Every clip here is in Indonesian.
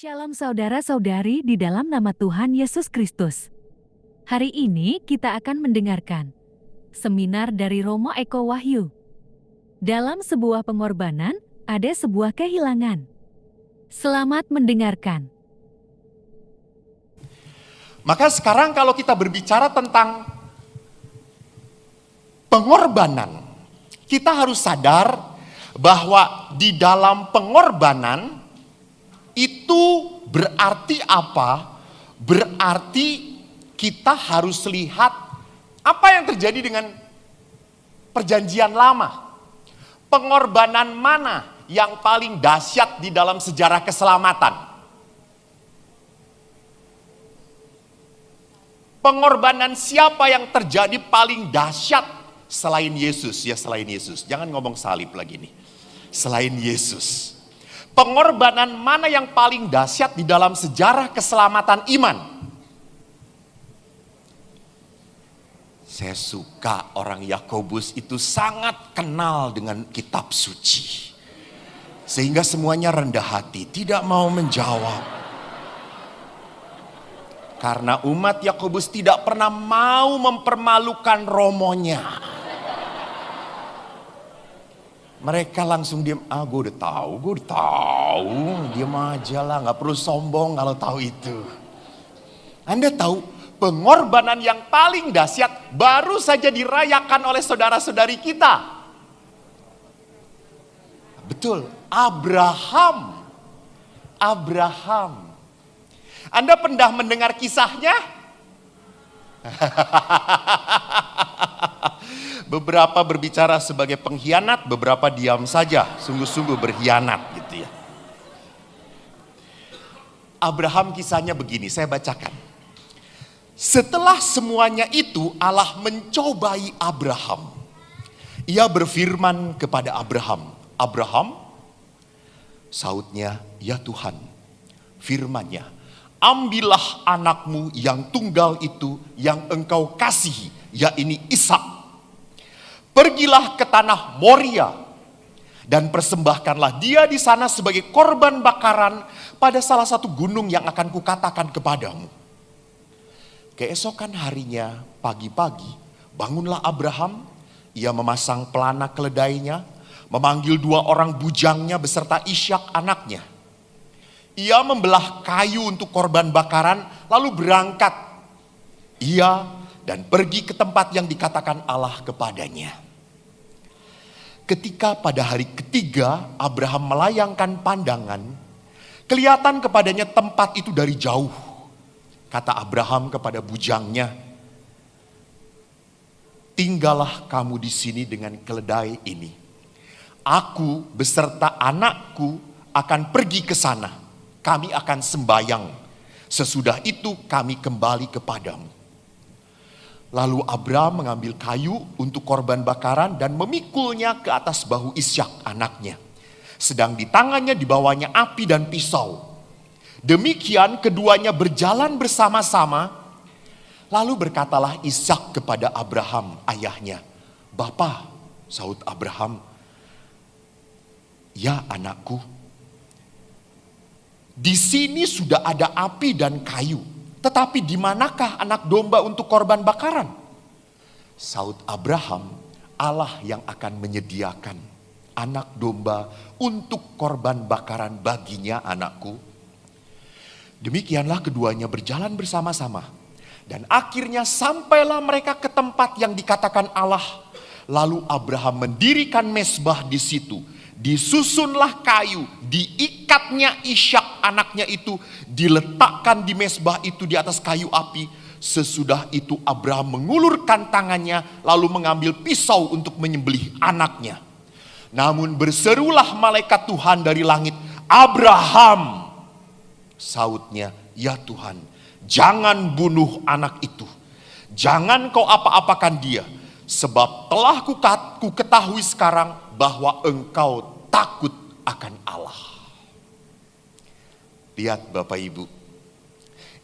Shalom saudara-saudari di dalam nama Tuhan Yesus Kristus. Hari ini kita akan mendengarkan seminar dari Romo Eko Wahyu. Dalam sebuah pengorbanan, ada sebuah kehilangan. Selamat mendengarkan. Maka sekarang kalau kita berbicara tentang pengorbanan, kita harus sadar bahwa di dalam pengorbanan itu berarti apa? Berarti kita harus lihat apa yang terjadi dengan perjanjian lama. Pengorbanan mana yang paling dahsyat di dalam sejarah keselamatan? Pengorbanan siapa yang terjadi paling dahsyat selain Yesus? Ya selain Yesus. Jangan ngomong salib lagi nih. Selain Yesus. Pengorbanan mana yang paling dahsyat di dalam sejarah keselamatan iman? Saya suka orang Yakobus itu sangat kenal dengan kitab suci. Sehingga semuanya rendah hati, tidak mau menjawab. Karena umat Yakobus tidak pernah mau mempermalukan romonya. Mereka langsung diam, gue udah tahu, diam aja lah, gak perlu sombong kalau tahu itu. Anda tahu, pengorbanan yang paling dahsyat baru saja dirayakan oleh saudara-saudari kita. Betul, Abraham. Anda pernah mendengar kisahnya? Beberapa berbicara sebagai pengkhianat, beberapa diam saja, sungguh-sungguh berkhianat gitu ya. Abraham kisahnya begini, saya bacakan. Setelah semuanya itu Allah mencobai Abraham. Ia berfirman kepada Abraham, Abraham, sautnya, ya Tuhan, firman-Nya, ambillah anakmu yang tunggal itu yang engkau kasihi, yakni Ishak. Pergilah ke tanah Moria dan persembahkanlah dia di sana sebagai korban bakaran pada salah satu gunung yang akan kukatakan kepadamu. Keesokan harinya pagi-pagi bangunlah Abraham, ia memasang pelana keledainya, memanggil 2 orang bujangnya beserta Ishak anaknya. Ia membelah kayu untuk korban bakaran lalu berangkat. Ia dan pergi ke tempat yang dikatakan Allah kepadanya. Ketika pada hari ketiga Abraham melayangkan pandangan, kelihatan kepadanya tempat itu dari jauh. Kata Abraham kepada bujangnya, tinggallah kamu di sini dengan keledai ini. Aku beserta anakku akan pergi ke sana. Kami akan sembayang. Sesudah itu kami kembali kepadamu. Lalu Abraham mengambil kayu untuk korban bakaran dan memikulnya ke atas bahu Ishak anaknya. Sedang di tangannya dibawanya api dan pisau. Demikian keduanya berjalan bersama-sama. Lalu berkatalah Ishak kepada Abraham ayahnya, Bapa, saut Abraham, ya anakku, di sini sudah ada api dan kayu. Tetapi di manakah anak domba untuk korban bakaran? Saut Abraham, Allah yang akan menyediakan anak domba untuk korban bakaran baginya anakku. Demikianlah keduanya berjalan bersama-sama. Dan akhirnya sampailah mereka ke tempat yang dikatakan Allah. Lalu Abraham mendirikan mezbah di situ. Disusunlah kayu, diikatnya Ishak anaknya itu, diletakkan di mezbah itu di atas kayu api. Sesudah itu Abraham mengulurkan tangannya lalu mengambil pisau untuk menyembelih anaknya. Namun berserulah malaikat Tuhan dari langit, Abraham, sautnya, ya Tuhan, jangan bunuh anak itu. Jangan kau apa-apakan dia, sebab telah ku ketahui sekarang bahwa engkau takut akan Allah. Lihat Bapak Ibu,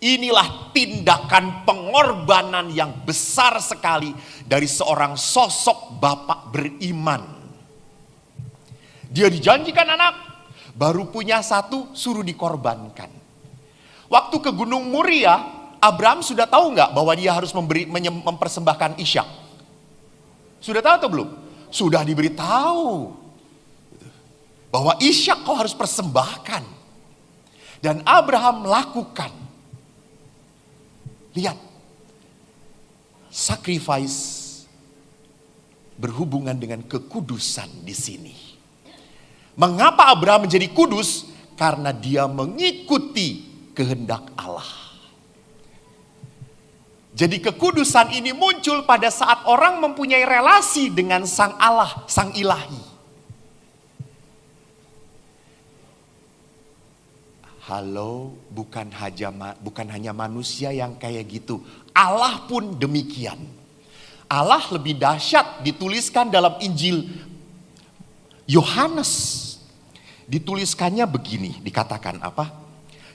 inilah tindakan pengorbanan yang besar sekali dari seorang sosok bapak beriman. Dia dijanjikan anak, baru punya satu, suruh dikorbankan. Waktu ke Gunung Moria, Abraham sudah tahu nggak bahwa dia harus mempersembahkan Ishak? Sudah tahu atau belum? Sudah diberitahu bahwa Ishak kau harus persembahkan. Dan Abraham lakukan. Lihat, sacrifice berhubungan dengan kekudusan di sini. Mengapa Abraham menjadi kudus? Karena dia mengikuti kehendak Allah. Jadi kekudusan ini muncul pada saat orang mempunyai relasi dengan Sang Allah, Sang Ilahi. Halo, bukan hanya manusia yang kayak gitu. Allah pun demikian. Allah lebih dahsyat, dituliskan dalam Injil Yohanes. Dituliskannya begini, dikatakan apa?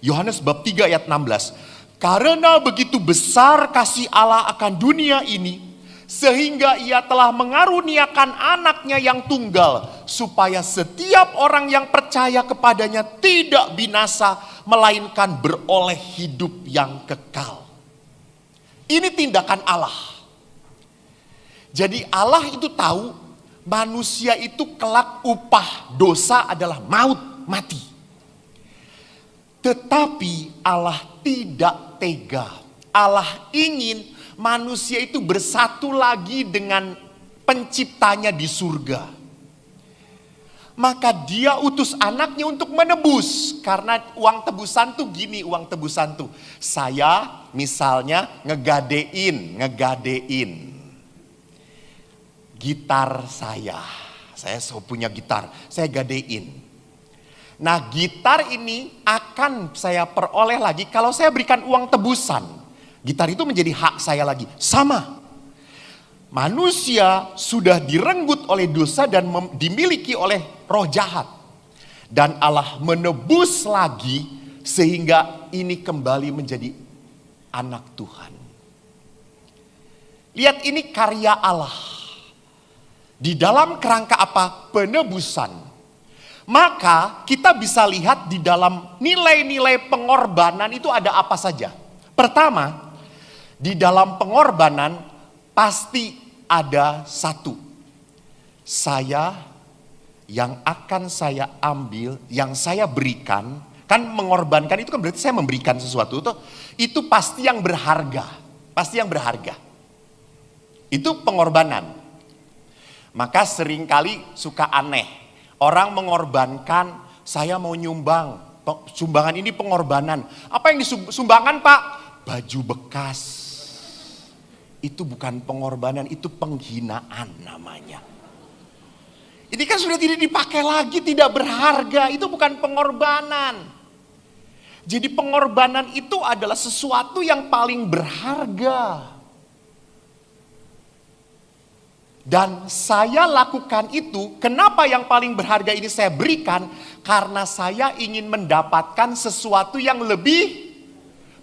Yohanes bab 3 ayat 16. Karena begitu besar kasih Allah akan dunia ini, sehingga ia telah mengaruniakan anaknya yang tunggal, supaya setiap orang yang percaya kepadanya tidak binasa, melainkan beroleh hidup yang kekal. Ini tindakan Allah. Jadi Allah itu tahu manusia itu kelak upah dosa adalah maut, mati. Tetapi Allah tidak tega. Allah ingin manusia itu bersatu lagi dengan penciptanya di surga. Maka dia utus anaknya untuk menebus. Karena uang tebusan tuh gini, uang tebusan tuh. Saya misalnya ngegadein gitar saya. Saya punya gitar, saya gadein. Nah, gitar ini akan saya peroleh lagi kalau saya berikan uang tebusan. Gitar itu menjadi hak saya lagi. Sama. Manusia sudah direnggut oleh dosa dan dimiliki oleh roh jahat. Dan Allah menebus lagi sehingga ini kembali menjadi anak Tuhan. Lihat, ini karya Allah. Di dalam kerangka apa? Penebusan. Maka kita bisa lihat di dalam nilai-nilai pengorbanan itu ada apa saja. Pertama, di dalam pengorbanan pasti ada satu. Saya yang akan saya ambil, yang saya berikan. Kan mengorbankan itu kan berarti saya memberikan sesuatu. Itu pasti yang berharga. Pasti yang berharga. Itu pengorbanan. Maka seringkali suka aneh. Orang mengorbankan, saya mau nyumbang. Sumbangan ini pengorbanan. Apa yang disumbangan, Pak? Baju bekas. Itu bukan pengorbanan, itu penghinaan namanya. Ini kan sudah tidak dipakai lagi, tidak berharga. Itu bukan pengorbanan. Jadi pengorbanan itu adalah sesuatu yang paling berharga. Dan saya lakukan itu, kenapa yang paling berharga ini saya berikan? Karena saya ingin mendapatkan sesuatu yang lebih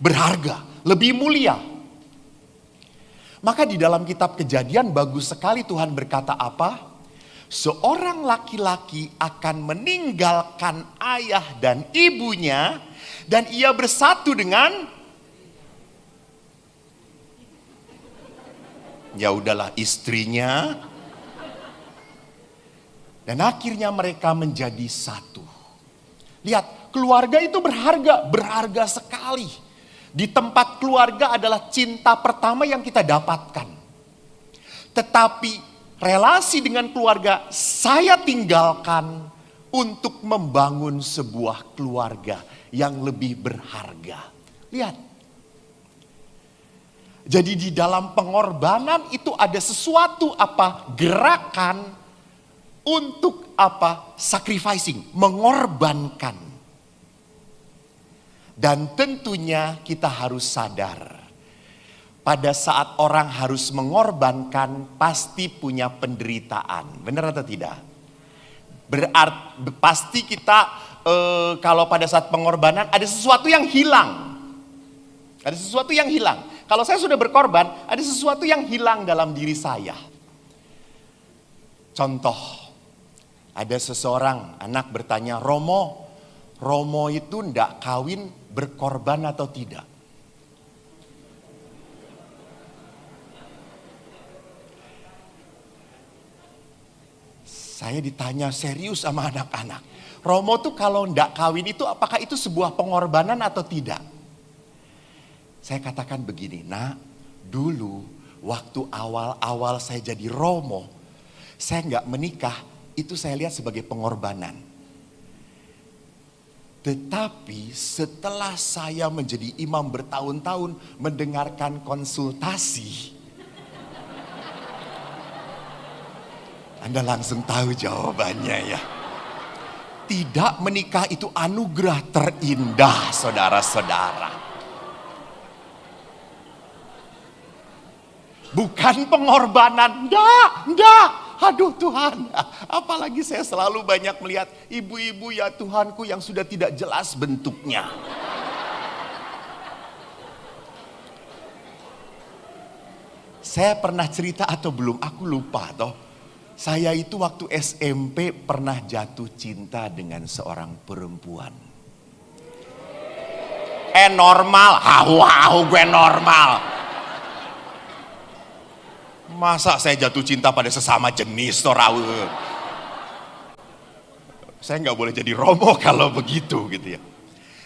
berharga, lebih mulia. Maka di dalam kitab Kejadian bagus sekali Tuhan berkata apa? Seorang laki-laki akan meninggalkan ayah dan ibunya dan ia bersatu dengan, ya udahlah, istrinya. Dan akhirnya mereka menjadi satu. Lihat, keluarga itu berharga, berharga sekali. Di tempat keluarga adalah cinta pertama yang kita dapatkan. Tetapi relasi dengan keluarga saya tinggalkan untuk membangun sebuah keluarga yang lebih berharga. Lihat. Jadi di dalam pengorbanan itu ada sesuatu apa? Gerakan untuk apa? Sacrificing, mengorbankan. Dan tentunya kita harus sadar. Pada saat orang harus mengorbankan pasti punya penderitaan. Benar atau tidak? Berarti pasti kita kalau pada saat pengorbanan ada sesuatu yang hilang. Ada sesuatu yang hilang. Kalau saya sudah berkorban, ada sesuatu yang hilang dalam diri saya. Contoh, ada seseorang anak bertanya, Romo itu ndak kawin berkorban atau tidak? Saya ditanya serius sama anak-anak. Romo tuh kalau ndak kawin itu apakah itu sebuah pengorbanan atau tidak? Saya katakan begini, nak, dulu waktu awal-awal saya jadi Romo, saya nggak menikah, itu saya lihat sebagai pengorbanan. Tetapi setelah saya menjadi imam bertahun-tahun mendengarkan konsultasi, Anda langsung tahu jawabannya ya. Tidak menikah itu anugerah terindah, saudara-saudara. Bukan pengorbanan, enggak. Aduh Tuhan, apalagi saya selalu banyak melihat ibu-ibu ya Tuhanku yang sudah tidak jelas bentuknya. Saya pernah cerita atau belum, aku lupa toh. Saya itu waktu SMP pernah jatuh cinta dengan seorang perempuan. Normal, gue normal. Masa saya jatuh cinta pada sesama jenis, torawe. Saya nggak boleh jadi Romo kalau begitu gitu ya.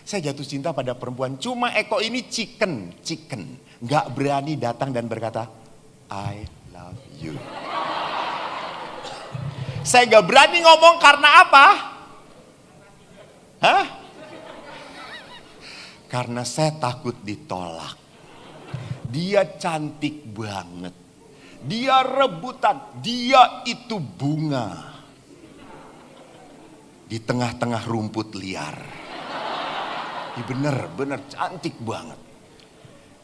Saya jatuh cinta pada perempuan, cuma Eko ini chicken, nggak berani datang dan berkata, I love you. Saya gak berani ngomong karena apa? Hah? Karena saya takut ditolak. Dia cantik banget. Dia rebutan. Dia itu bunga. Di tengah-tengah rumput liar. Bener cantik banget.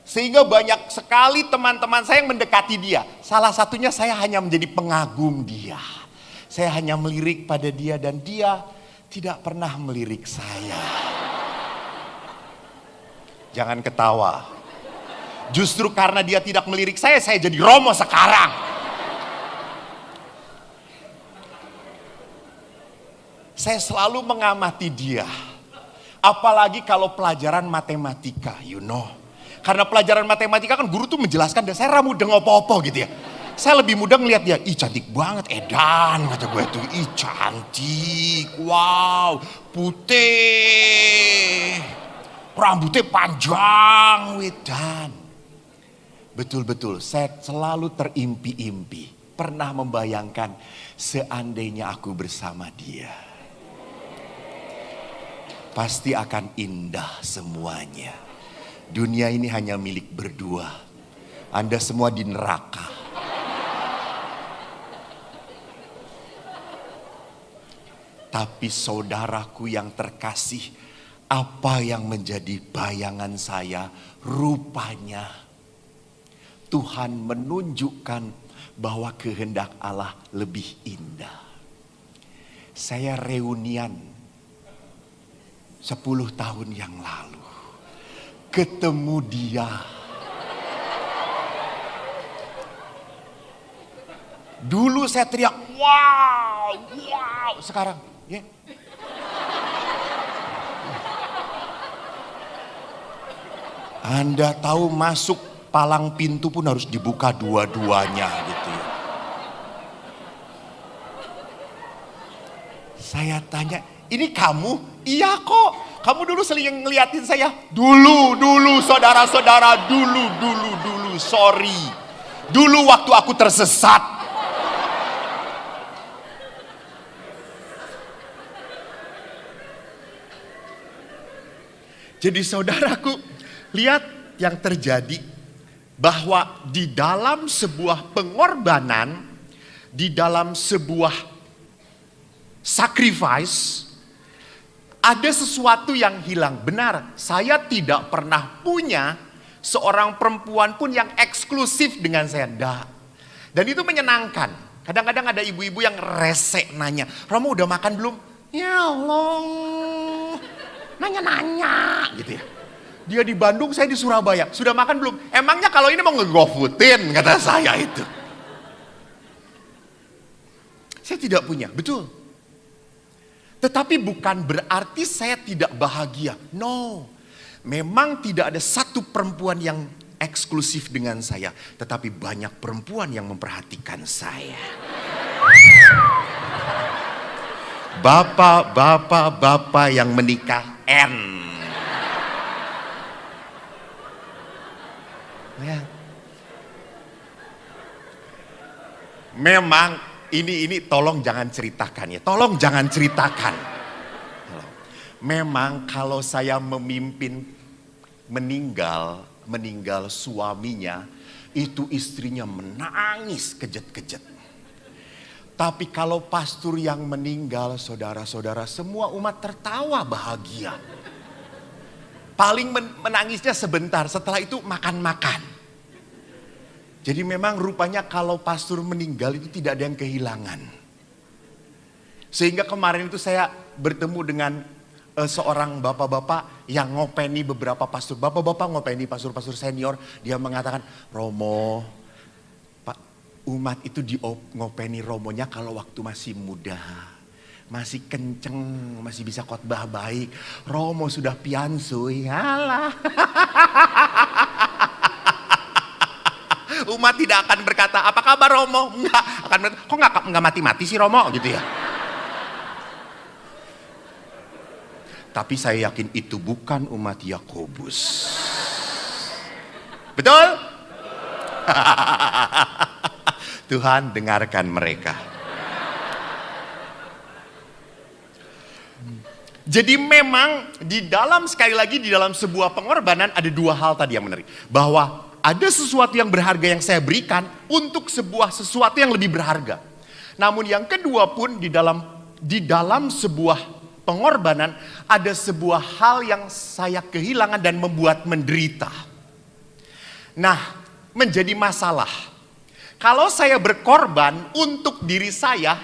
Sehingga banyak sekali teman-teman saya yang mendekati dia. Salah satunya saya hanya menjadi pengagum dia. Saya hanya melirik pada dia dan dia tidak pernah melirik saya. Jangan ketawa. Justru karena dia tidak melirik saya jadi Romo sekarang. Saya selalu mengamati dia. Apalagi kalau pelajaran matematika, Karena pelajaran matematika kan guru tuh menjelaskan dan saya ramu deng opo-opo gitu ya. Saya lebih mudah ngeliat dia, ih cantik banget, edan kata gue tuh, ih cantik, wow, putih, rambutnya panjang, wedan. Betul-betul, saya selalu terimpi-impi, pernah membayangkan seandainya aku bersama dia. Pasti akan indah semuanya. Dunia ini hanya milik berdua, Anda semua di neraka. Tapi saudaraku yang terkasih, apa yang menjadi bayangan saya, rupanya Tuhan menunjukkan bahwa kehendak Allah lebih indah. Saya reunian 10 tahun yang lalu, ketemu dia. Dulu saya teriak, wow, sekarang. Yeah. Anda tahu masuk palang pintu pun harus dibuka dua-duanya gitu ya. Saya tanya, ini kamu? Iya kok. Kamu dulu sering ngeliatin saya. Dulu saudara-saudara, dulu, sorry. Dulu waktu aku tersesat. Jadi saudaraku, lihat yang terjadi bahwa di dalam sebuah pengorbanan, di dalam sebuah sacrifice, ada sesuatu yang hilang. Benar, saya tidak pernah punya seorang perempuan pun yang eksklusif dengan saya. Enggak. Dan itu menyenangkan. Kadang-kadang ada ibu-ibu yang rese nanya, Romo udah makan belum? Ya Allah, nanya-nanya gitu ya. Dia di Bandung, saya di Surabaya. Sudah makan belum? Emangnya kalau ini mau nge-GoFoodin, kata saya itu. Saya tidak punya, betul. Tetapi bukan berarti saya tidak bahagia. No. Memang tidak ada satu perempuan yang eksklusif dengan saya, tetapi banyak perempuan yang memperhatikan saya. Bapak yang menikah N. Ya. Memang ini tolong jangan ceritakan ya. Tolong jangan ceritakan. Memang kalau saya memimpin meninggal suaminya, itu istrinya menangis kejut-kejut. Tapi kalau pastor yang meninggal, saudara-saudara, semua umat tertawa bahagia. Paling menangisnya sebentar, setelah itu makan-makan. Jadi memang rupanya kalau pastor meninggal itu tidak ada yang kehilangan. Sehingga kemarin itu saya bertemu dengan seorang bapak-bapak yang ngopeni beberapa pastor. Bapak-bapak ngopeni pastor-pastor senior. Dia mengatakan, Romo, Pak, umat itu ngopeni Romonya kalau waktu masih muda. Masih kenceng, masih bisa khotbah baik. Romo sudah piansui, halah. Umat tidak akan berkata, apa kabar Romo? Enggak, akan berkata, kok enggak mati-mati sih Romo gitu ya. Tapi saya yakin itu bukan umat Yakobus. Betul? Tuhan dengarkan mereka. Jadi memang sekali lagi di dalam sebuah pengorbanan ada dua hal tadi yang menarik. Bahwa ada sesuatu yang berharga yang saya berikan untuk sesuatu yang lebih berharga. Namun yang kedua pun di dalam sebuah pengorbanan ada sebuah hal yang saya kehilangan dan membuat menderita. Nah, menjadi masalah. Kalau saya berkorban untuk diri saya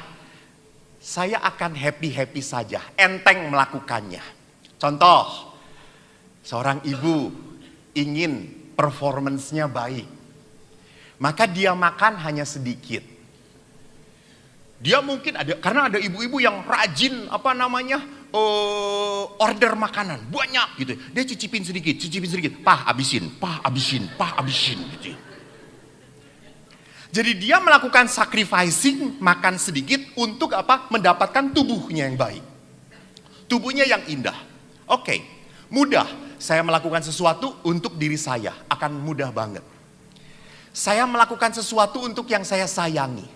akan happy-happy saja, enteng melakukannya. Contoh, seorang ibu ingin performance-nya baik. Maka dia makan hanya sedikit. Dia mungkin karena ada ibu-ibu yang rajin order makanan banyak gitu. Dia cicipin sedikit, pah abisin gitu. Jadi dia melakukan sacrificing, makan sedikit untuk mendapatkan tubuhnya yang baik. Tubuhnya yang indah. Oke, mudah. Saya melakukan sesuatu untuk diri saya, akan mudah banget. Saya melakukan sesuatu untuk yang saya sayangi.